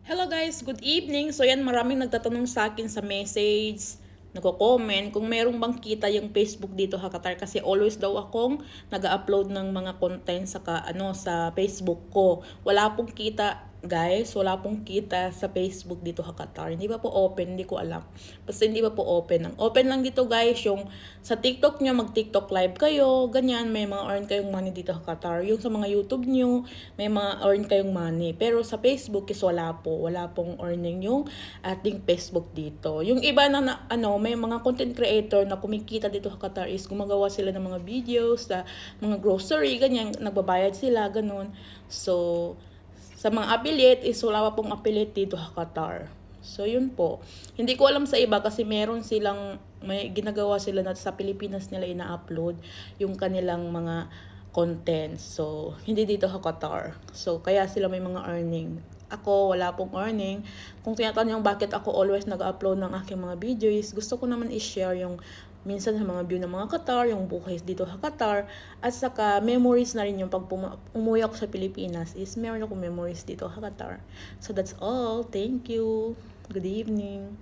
Hello guys, good evening. So yan, maraming nagtatanong sa akin sa message, nagko-comment kung merong bang kita yung Facebook dito ha Qatar kasi always daw akong nag-upload ng mga content sa Facebook ko. Wala pong kita guys, wala pong kita sa Facebook dito ha Qatar. Hindi pa po open, hindi ko alam. Basta hindi pa po open. Ang open lang dito guys, yung sa TikTok nyo, mag-TikTok live kayo, ganyan, may mga earn kayong money dito ha Qatar. Yung sa mga YouTube nyo, may mga earn kayong money. Pero sa Facebook is wala po. Wala pong earning yung ating Facebook dito. Yung iba may mga content creator na kumikita dito sa Qatar is gumagawa sila ng mga videos sa mga grocery, ganyan, nagbabayad sila, ganun. So, sa mga affiliate is wala pa pong affiliate dito sa Qatar. So, yun po. Hindi ko alam sa iba kasi may ginagawa sila na sa Pilipinas nila ina-upload yung kanilang mga content. So, hindi dito sa Qatar. So, kaya sila may mga earning. Ako, wala pong earning. Kung tinatanong bakit ako always nag-upload ng aking mga videos, gusto ko naman i-share yung minsan sa mga view ng mga Qatar, yung buhay dito sa Qatar, at saka memories na rin yung pag umuwi ako sa Pilipinas is meron akong memories dito sa Qatar. So, that's all. Thank you. Good evening.